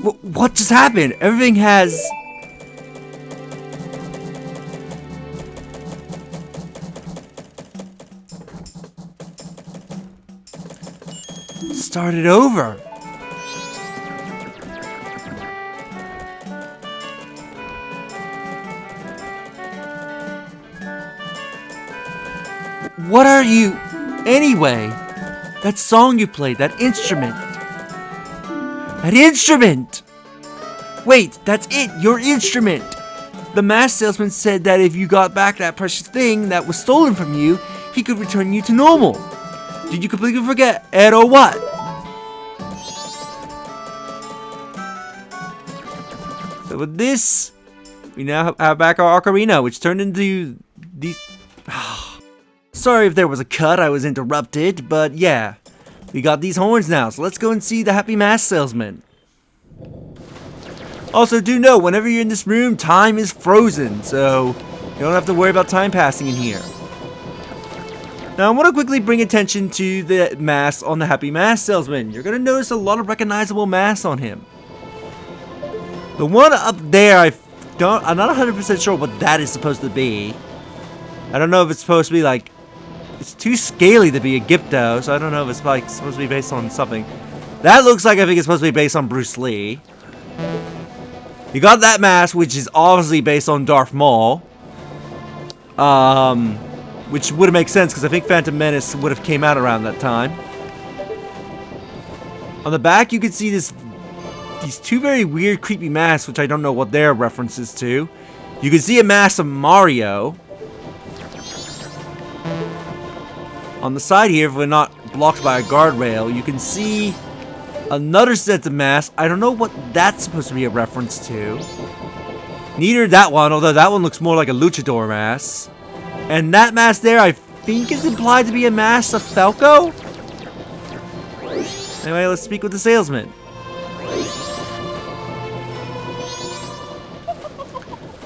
What just happened? Everything has... started over. What are you... anyway? That song you played, that instrument. That instrument! Wait, that's it, your instrument! The mask salesman said that if you got back that precious thing that was stolen from you, he could return you to normal. Did you completely forget, Ed, or what? So with this, we now have back our ocarina, which turned into these... Sorry if there was a cut, I was interrupted, but yeah. We got these horns now, so let's go and see the happy mask salesman. Also, do know, whenever you're in this room, time is frozen, so you don't have to worry about time passing in here. Now, I want to quickly bring attention to the mask on the happy mask salesman. You're going to notice a lot of recognizable masks on him. The one up there, I'm not 100% sure what that is supposed to be. I don't know if it's supposed to be like... it's too scaly to be a Gypto, so I don't know if it's like supposed to be based on something. That looks like I think it's supposed to be based on Bruce Lee. You got that mask, which is obviously based on Darth Maul. Which would make sense, because I think Phantom Menace would have came out around that time. On the back, you can see these two very weird, creepy masks, which I don't know what they're references to. You can see a mask of Mario. On the side here, if we're not blocked by a guardrail, you can see another set of masks. I don't know what that's supposed to be a reference to. Neither that one, although that one looks more like a luchador mask. And that mask there, I think is implied to be a mask of Falco? Anyway, let's speak with the salesman.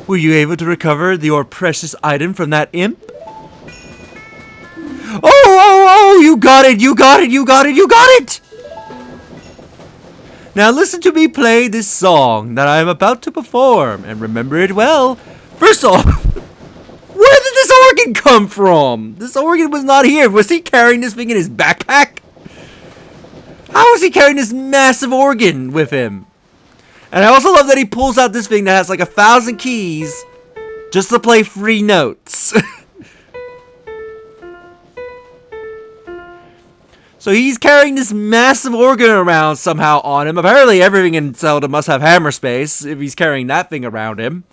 Were you able to recover your precious item from that imp? Oh, you got it, you got it, you got it, you got it! Now listen to me play this song that I am about to perform, and remember it well. First off, where did this organ come from? This organ was not here. Was he carrying this thing in his backpack? How is he carrying this massive organ with him? And I also love that he pulls out this thing that has like 1,000 keys just to play free notes. So he's carrying this massive organ around somehow on him. Apparently everything in Zelda must have hammer space if he's carrying that thing around him.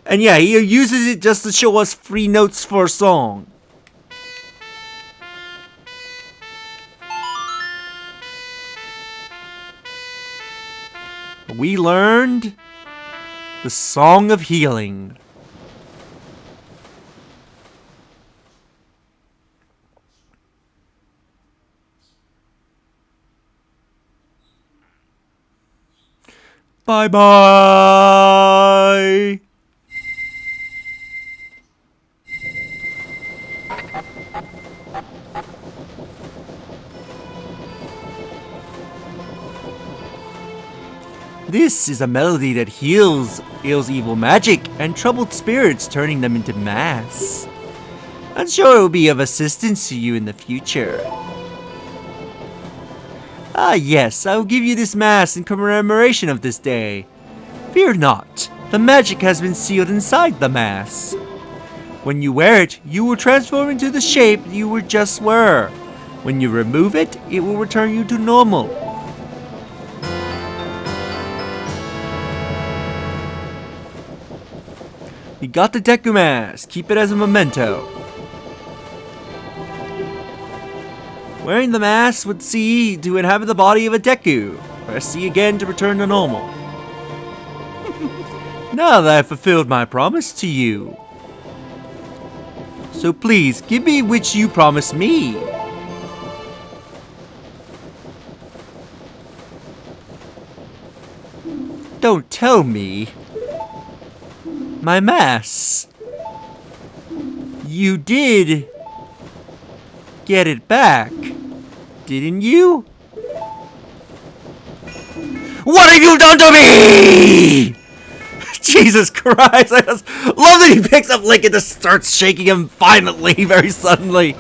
And yeah, he uses it just to show us free notes for a song. We learned the Song of Healing. Bye-bye! This is a melody that heals evil magic and troubled spirits, turning them into masks. I'm sure it will be of assistance to you in the future. Ah yes, I will give you this mask in commemoration of this day. Fear not, the magic has been sealed inside the mask. When you wear it, you will transform into the shape you just were. When you remove it, it will return you to normal. You got the Deku mask, keep it as a memento. Wearing the mask would C to inhabit the body of a Deku. Press C again to return to normal. Now that I've fulfilled my promise to you. So please, give me which you promised me. Don't tell me. My mask. You did get it back, didn't you? What have you done to me? Jesus Christ, I just love that he picks up Link and just starts shaking him violently, very suddenly.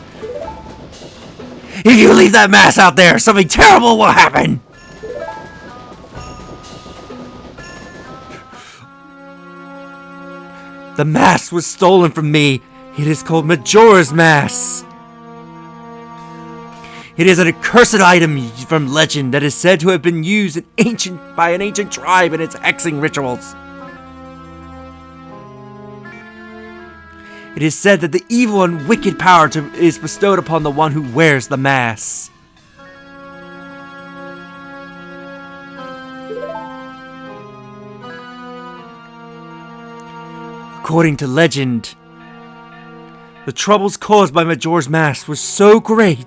If you leave that mass out there, something terrible will happen. The mask was stolen from me. It is called Majora's Mask. It is an accursed item from legend that is said to have been used by an ancient tribe in its hexing rituals. It is said that the evil and wicked power is bestowed upon the one who wears the mask. According to legend, the troubles caused by Majora's Mask were so great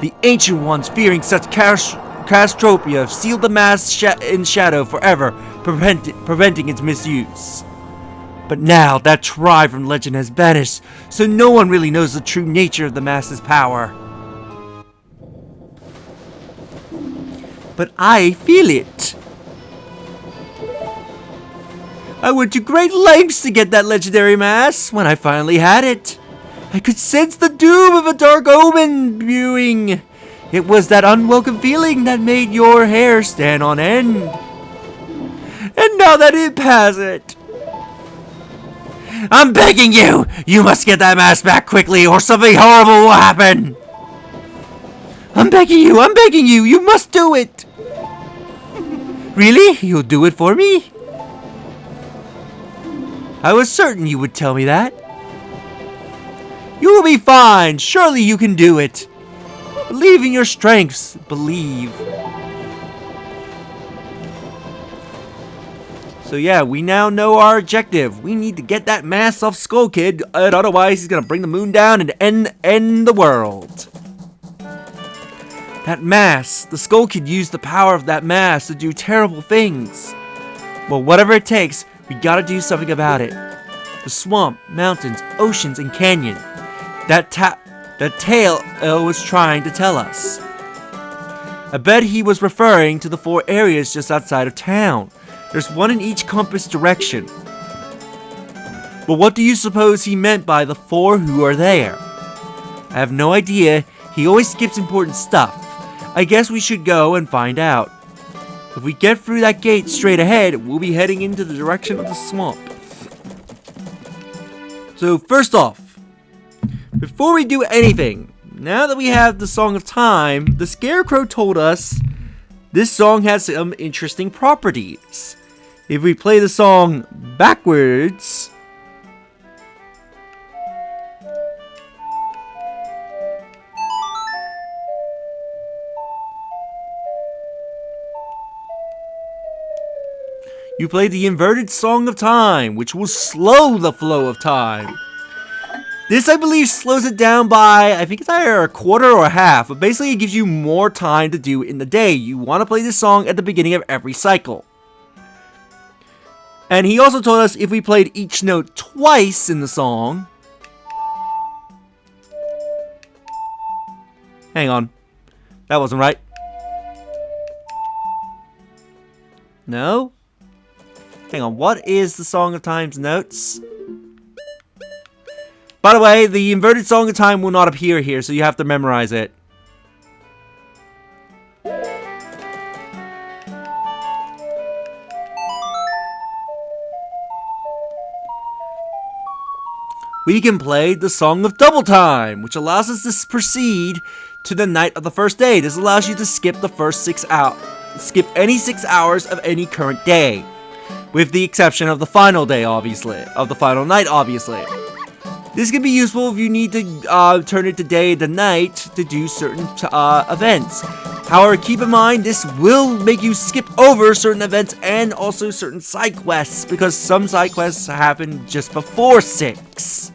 the Ancient Ones, fearing such catastrophe, sealed the mask in shadow forever, preventing its misuse. But now that tribe from legend has vanished, so no one really knows the true nature of the mask's power. But I feel it. I went to great lengths to get that legendary mask. When I finally had it, I could sense the doom of a dark omen brewing. It was that unwelcome feeling that made your hair stand on end. And now that it has it, I'm begging you! You must get that mask back quickly or something horrible will happen! I'm begging you! You must do it! Really? You'll do it for me? I was certain you would tell me that. You will be fine. Surely you can do it. Believe in your strengths. Believe. So yeah, we now know our objective. We need to get that mask off Skull Kid, and otherwise he's gonna bring the moon down and end the world. That mask, the Skull Kid used the power of that mask to do terrible things. Well, whatever it takes, we gotta do something about it. The swamp, mountains, oceans, and canyon. That tale was trying to tell us. I bet he was referring to the 4 areas just outside of town. There's one in each compass direction. But what do you suppose he meant by the 4 who are there? I have no idea. He always skips important stuff. I guess we should go and find out. If we get through that gate straight ahead, we'll be heading into the direction of the swamp. So first off, before we do anything, now that we have the Song of Time, the Scarecrow told us this song has some interesting properties. If we play the song backwards, you play the inverted Song of Time, which will slow the flow of time. This, I believe, slows it down by, I think it's either a quarter or a half, but basically it gives you more time to do in the day. You want to play this song at the beginning of every cycle. And he also told us if we played each note twice in the song... Hang on. That wasn't right. No? Hang on, what is the Song of Time's notes? By the way, the inverted Song of Time will not appear here, so you have to memorize it. We can play the Song of Double Time, which allows us to proceed to the night of the first day. This allows you to skip the first 6 hours, skip any 6 hours of any current day, with the exception of the final day, obviously, of the final night, obviously. This can be useful if you need to turn it to day to night to do certain events. However, keep in mind, this will make you skip over certain events and also certain side quests, because some side quests happen just before 6.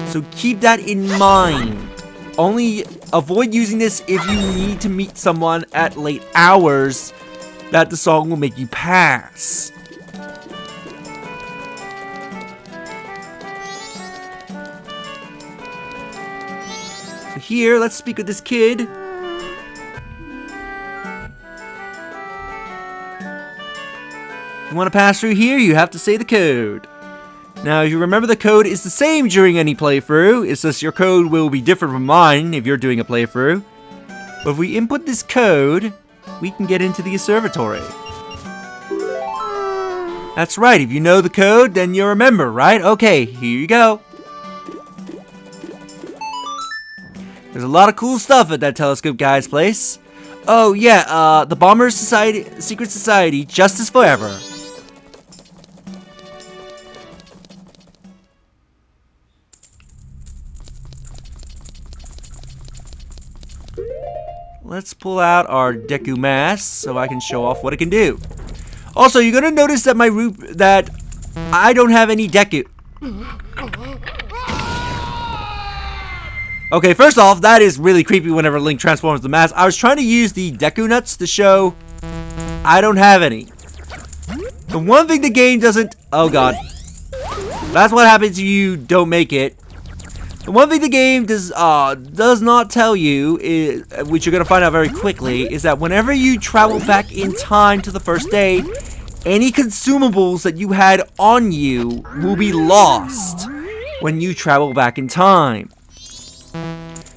So keep that in mind. Only avoid using this if you need to meet someone at late hours that the song will make you pass. So here, let's speak with this kid. If you want to pass through here, you have to say the code. Now, you remember the code is the same during any playthrough. It's just your code will be different from mine if you're doing a playthrough. But if we input this code, we can get into the observatory. That's right, if you know the code, then you remember, right? Okay, here you go. There's a lot of cool stuff at that telescope guy's place. Oh yeah, the Bomber Society, Secret Society, Justice Forever. Let's pull out our Deku mask so I can show off what it can do. Also, you're gonna notice that that I don't have any Deku. Okay, first off, that is really creepy whenever Link transforms the mask. I was trying to use the Deku nuts to show I don't have any. The one thing the game doesn't... Oh god. That's what happens if you don't make it. The one thing the game does not tell you, which you're going to find out very quickly, is that whenever you travel back in time to the first day, any consumables that you had on you will be lost when you travel back in time.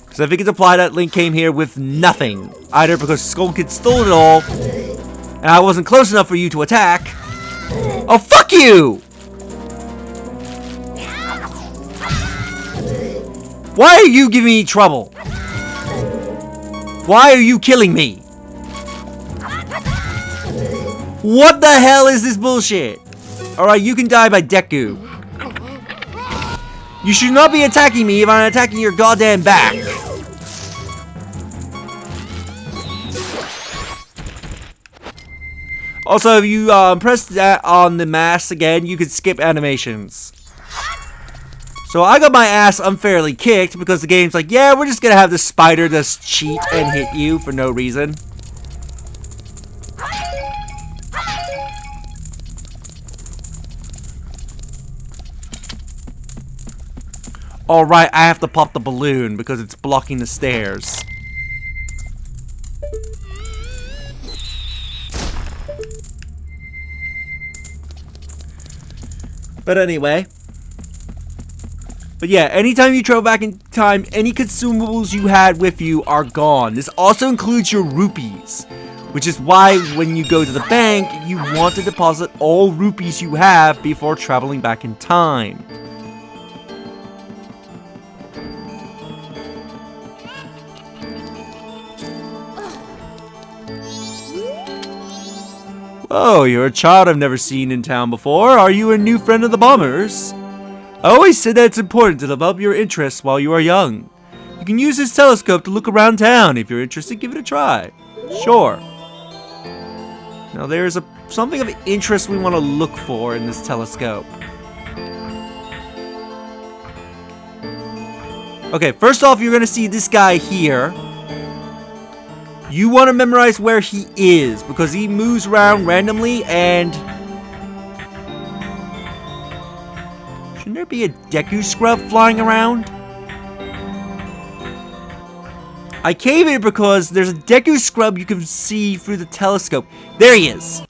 Because I think it's implied that Link came here with nothing. Either because Skull Kid stole it all, and I wasn't close enough for you to attack. Oh, fuck you! Why are you giving me trouble? Why are you killing me? What the hell is this bullshit? Alright, you can die by Deku. You should not be attacking me if I'm attacking your goddamn back. Also, if you press that on the mask again, you can skip animations. So I got my ass unfairly kicked because the game's like, yeah, we're just gonna have the spider just cheat and hit you for no reason. Alright, I have to pop the balloon because it's blocking the stairs. But anyway. But yeah, anytime you travel back in time, any consumables you had with you are gone. This also includes your rupees, which is why when you go to the bank, you want to deposit all rupees you have before traveling back in time. Oh, you're a child I've never seen in town before. Are you a new friend of the Bombers? I always said that it's important to develop your interests while you are young. You can use this telescope to look around town. If you're interested, give it a try. Sure. Now there's something of interest we want to look for in this telescope. Okay, first off, you're going to see this guy here. You want to memorize where he is because he moves around randomly and... Shouldn't there be a Deku scrub flying around? I came here because there's a Deku scrub you can see through the telescope. There he is!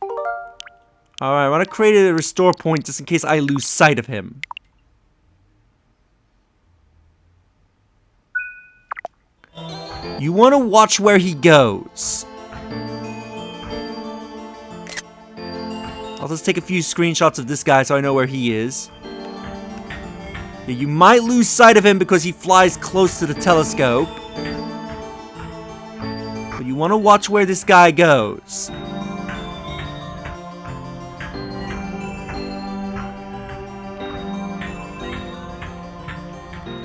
Alright, I want to create a restore point just in case I lose sight of him. You want to watch where he goes. I'll just take a few screenshots of this guy so I know where he is. Yeah, you might lose sight of him because he flies close to the telescope. But you want to watch where this guy goes.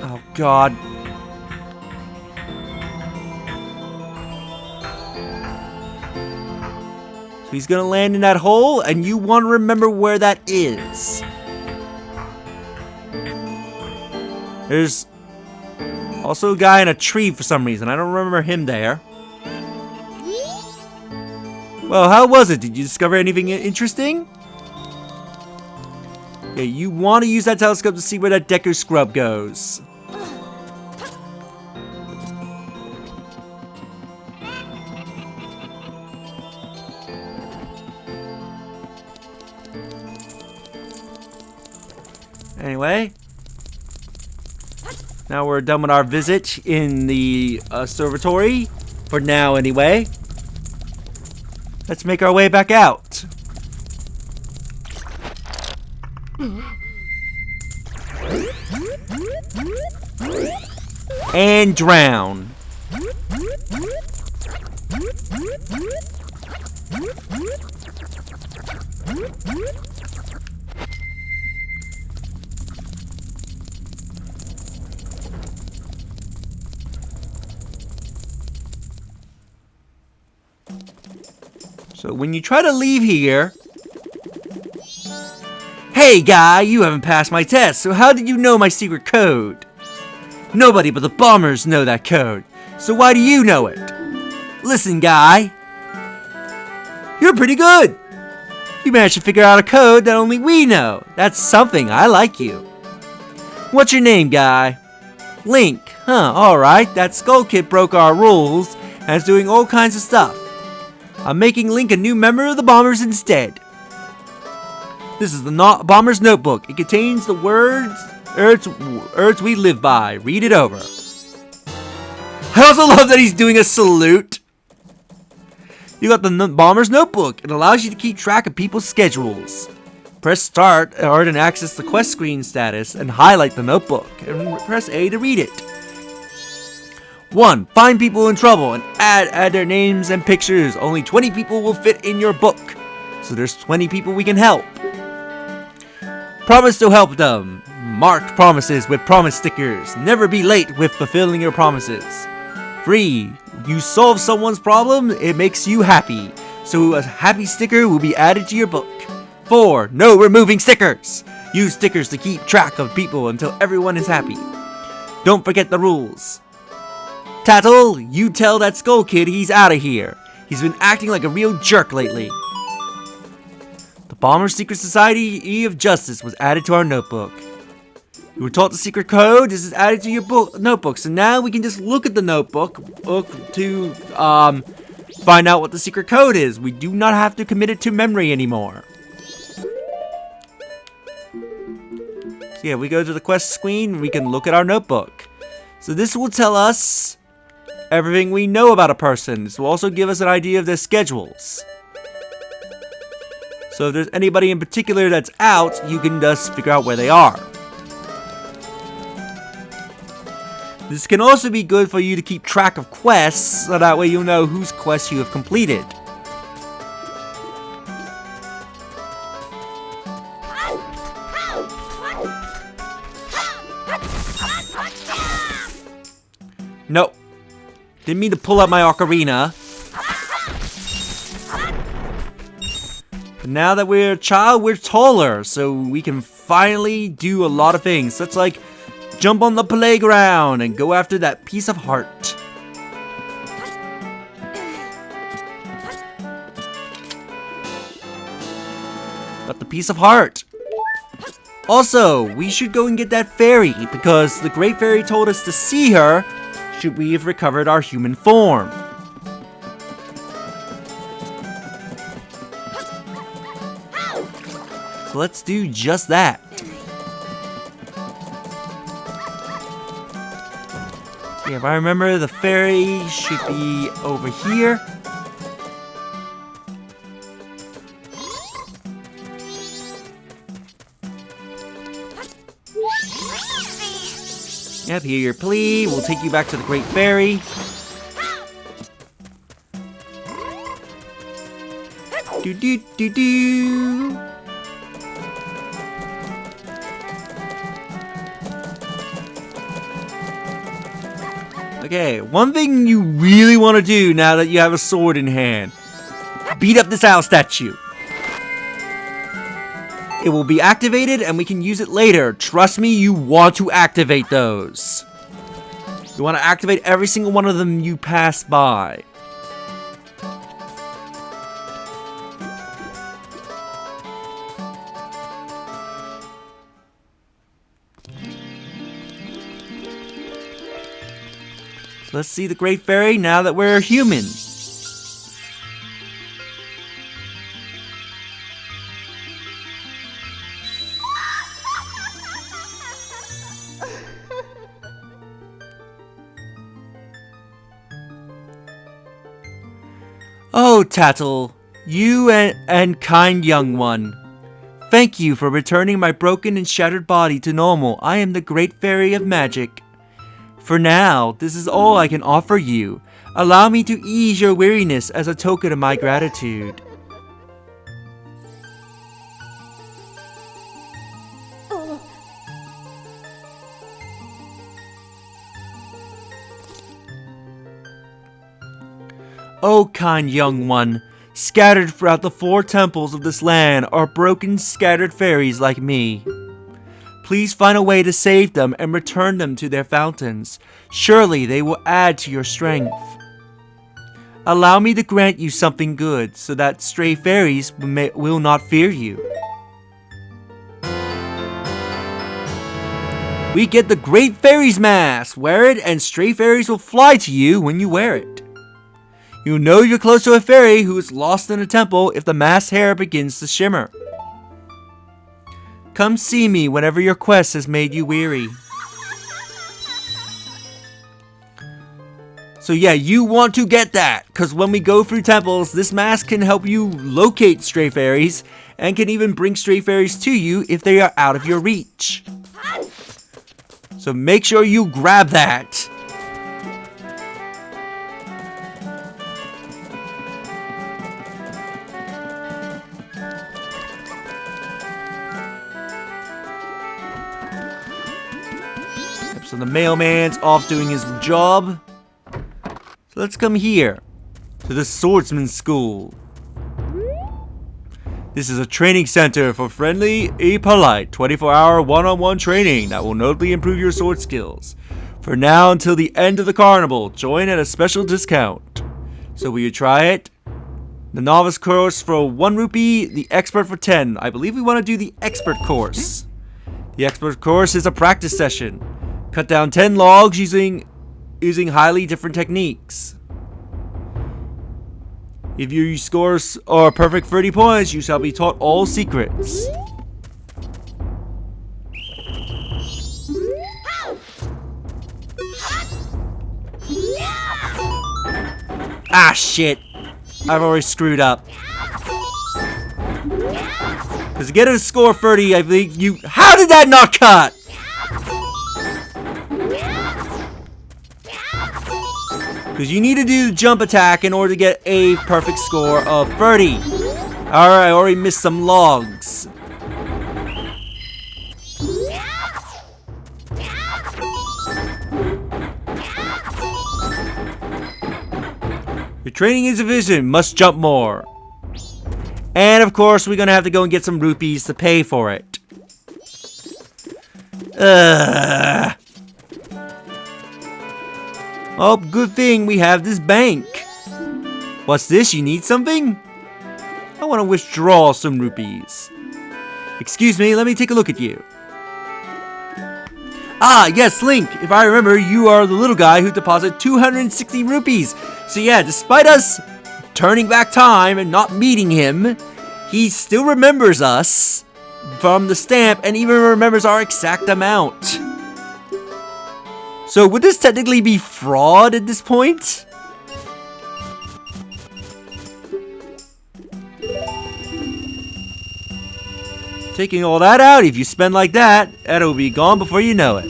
Oh, God. He's gonna land in that hole, and you want to remember where that is. There's also a guy in a tree for some reason. I don't remember him there. Well, how was it? Did you discover anything interesting? Yeah, you want to use that telescope to see where that Deku scrub goes. Anyway, now we're done with our visit in the observatory. For now, anyway. Let's make our way back out. And drown. So when you try to leave here... Hey guy, you haven't passed my test, so how did you know my secret code? Nobody but the bombers know that code, so why do you know it? Listen guy, you're pretty good. You managed to figure out a code that only we know. That's something. I like you. What's your name, guy? Link. Huh, alright. That Skull Kid broke our rules and is doing all kinds of stuff. I'm making Link a new member of the Bombers instead. This is the Bomber's Notebook. It contains the words we live by. Read it over. I also love that he's doing a salute. You got the Bomber's Notebook. It allows you to keep track of people's schedules. Press start in order to access the quest screen status and highlight the notebook. And press A to read it. 1. Find people in trouble and add their names and pictures. Only 20 people will fit in your book. So there's 20 people we can help. Promise to help them. Mark promises with promise stickers. Never be late with fulfilling your promises. 3. You solve someone's problem, it makes you happy. So a happy sticker will be added to your book. 4. No removing stickers. Use stickers to keep track of people until everyone is happy. Don't forget the rules. Tattle, you tell that Skull Kid he's out of here. He's been acting like a real jerk lately. The Bomber's Secret Society E of Justice was added to our notebook. You were taught the secret code. This is added to your notebook. So now we can just look at the notebook to find out what the secret code is. We do not have to commit it to memory anymore. So yeah, we go to the quest screen. We can look at our notebook. So this will tell us everything we know about a person. This will also give us an idea of their schedules. So if there's anybody in particular that's out, you can just figure out where they are. This can also be good for you to keep track of quests, so that way you'll know whose quests you have completed. Nope. Didn't mean to pull out my ocarina. But now that we're a child, we're taller, so we can finally do a lot of things, such like jump on the playground and go after that piece of heart. Got the piece of heart. Also, we should go and get that fairy, because the Great Fairy told us to see her should we have recovered our human form. So let's do just that. Yeah, if I remember, the fairy should be over here. Yep, hear your plea. We'll take you back to the Great Fairy. Do do do do. Okay, one thing you really want to do now that you have a sword in hand. Beat up this owl statue. It will be activated and we can use it later. Trust me, you want to activate those. You want to activate every single one of them you pass by. So let's see the Great Fairy now that we're human. Oh, Tattle, you and kind young one. Thank you for returning my broken and shattered body to normal. I am the Great Fairy of Magic. For now, this is all I can offer you. Allow me to ease your weariness as a token of my gratitude. Oh, kind young one, scattered throughout the 4 temples of this land are broken, scattered fairies like me. Please find a way to save them and return them to their fountains. Surely they will add to your strength. Allow me to grant you something good, so that stray fairies will not fear you. We get the Great Fairies Mask! Wear it and stray fairies will fly to you when you wear it. You know you're close to a fairy who is lost in a temple if the mask's hair begins to shimmer. Come see me whenever your quest has made you weary. So yeah, you want to get that, because when we go through temples, this mask can help you locate stray fairies, and can even bring stray fairies to you if they are out of your reach. So make sure you grab that. So the mailman's off doing his job. So let's come here to the Swordsman's School. This is a training center for friendly, polite, 24-hour one-on-one training that will notably improve your sword skills. For now until the end of the carnival, join at a special discount. So will you try it? The novice course for 1 rupee, the expert for 10. I believe we want to do the expert course. The expert course is a practice session. Cut down 10 logs using highly different techniques. If your scores are perfect 30 points, you shall be taught all secrets. Ah, shit. I've already screwed up. Because to get a score 30, I think you... How did that not cut? Because you need to do the jump attack in order to get a perfect score of 30. Alright, I already missed some logs. Your training is insufficient. Must jump more. And of course, we're going to have to go and get some rupees to pay for it. Oh, good thing we have this bank. What's this? You need something? I want to withdraw some rupees. Excuse me, let me take a look at you. Ah, yes, Link. If I remember, you are the little guy who deposited 260 rupees. So yeah, despite us turning back time and not meeting him, he still remembers us from the stamp and even remembers our exact amount. So would this technically be fraud at this point? Taking all that out, if you spend like that, it'll be gone before you know it.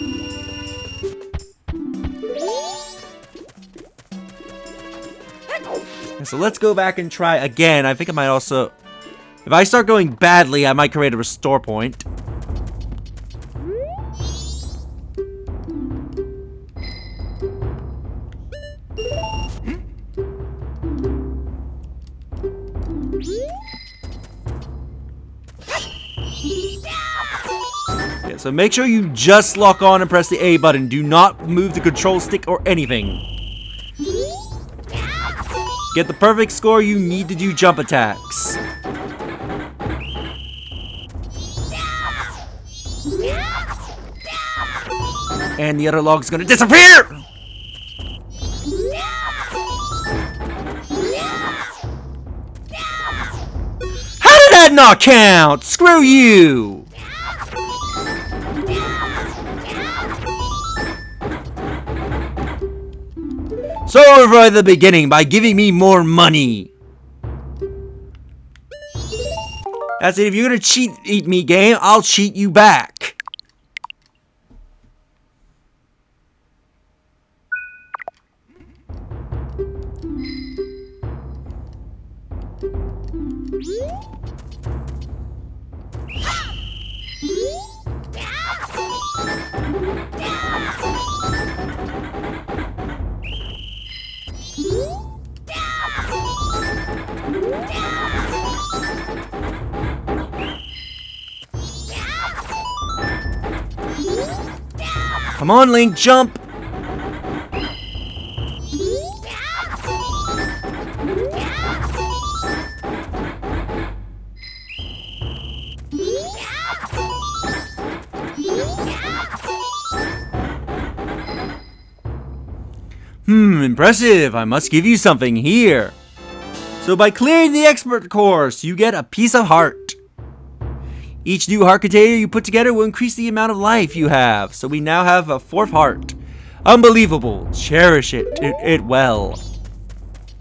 And so let's go back and try again. I think I might also... If I start going badly, I might create a restore point. Yeah, so make sure you just lock on and press the A button. Do not move the control stick or anything. Get the perfect score, you need to do jump attacks. And the other log's gonna disappear! How did that not count? Screw you! So over at the beginning by giving me more money. That's it. If you're gonna eat me, game, I'll cheat you back. Come on, Link, jump! Impressive. I must give you something here. So by clearing the expert course, you get a piece of heart. Each new heart container you put together will increase the amount of life you have. So we now have a 4th heart. Unbelievable. Cherish it well.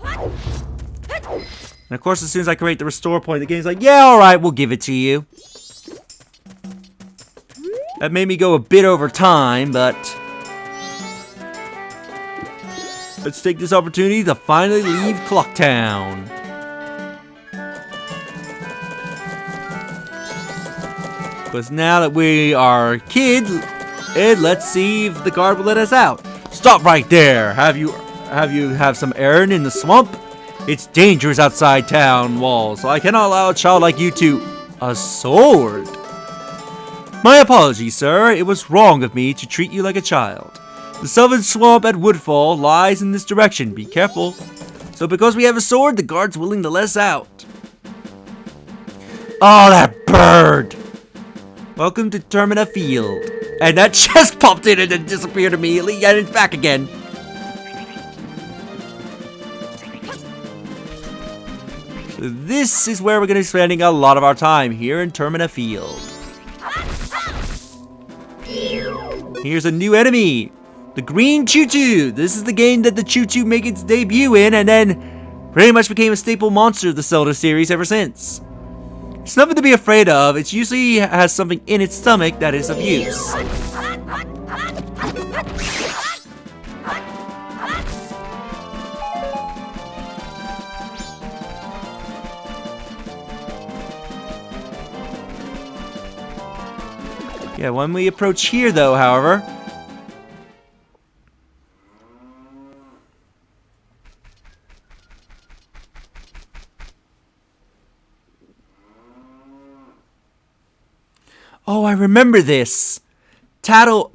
And of course, as soon as I create the restore point, the game's like, yeah, alright, we'll give it to you. That made me go a bit over time, but let's take this opportunity to finally leave Clocktown. Because now that we are kids, let's see if the guard will let us out. Stop right there. Have you some errand in the swamp? It's dangerous outside town walls, so I cannot allow a child like you to... A sword? My apologies, sir. It was wrong of me to treat you like a child. The Sylvan Swamp at Woodfall lies in this direction. Be careful. So because we have a sword, the guard's willing to let us out. Oh, that bird! Welcome to Termina Field. And that chest popped in and then disappeared immediately, and it's back again. So this is where we're going to be spending a lot of our time, here in Termina Field. Here's a new enemy. The Green Choo-Choo. This is the game that the Choo-Choo made its debut in and then pretty much became a staple monster of the Zelda series ever since. It's nothing to be afraid of. It usually has something in its stomach that is of use. Yeah, when we approach here though, however, oh, I remember this. Tello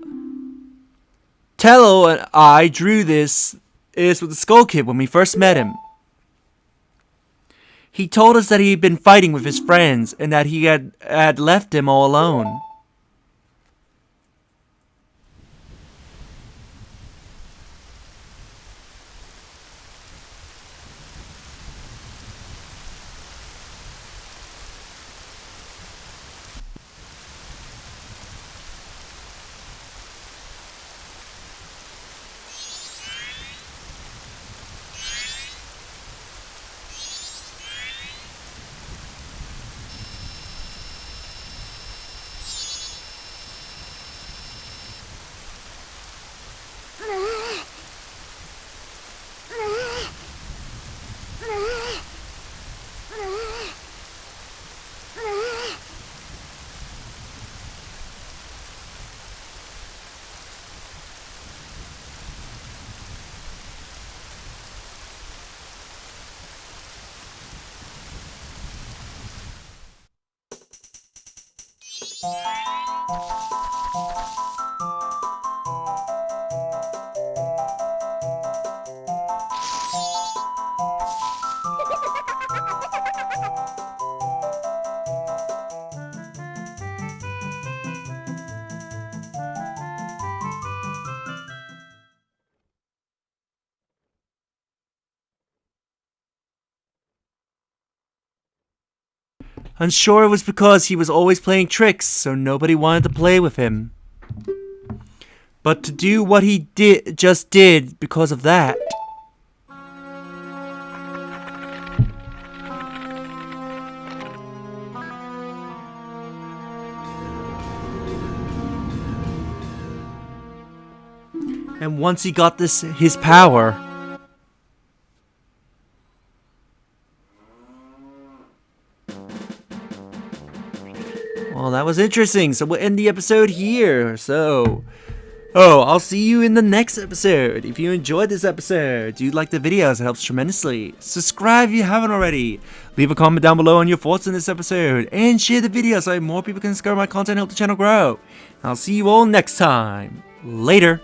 and I drew this with the Skull Kid when we first met him. He told us that he had been fighting with his friends and that he had left him all alone. I'm sure it was because he was always playing tricks, so nobody wanted to play with him. But to do what he just did because of that. And once he got his power, well, that was interesting. So we'll end the episode here. I'll see you in the next episode. If you enjoyed this episode, do you like the videos? It helps tremendously. Subscribe if you haven't already. Leave a comment down below on your thoughts on this episode. And share the video so more people can discover my content and help the channel grow. I'll see you all next time. Later.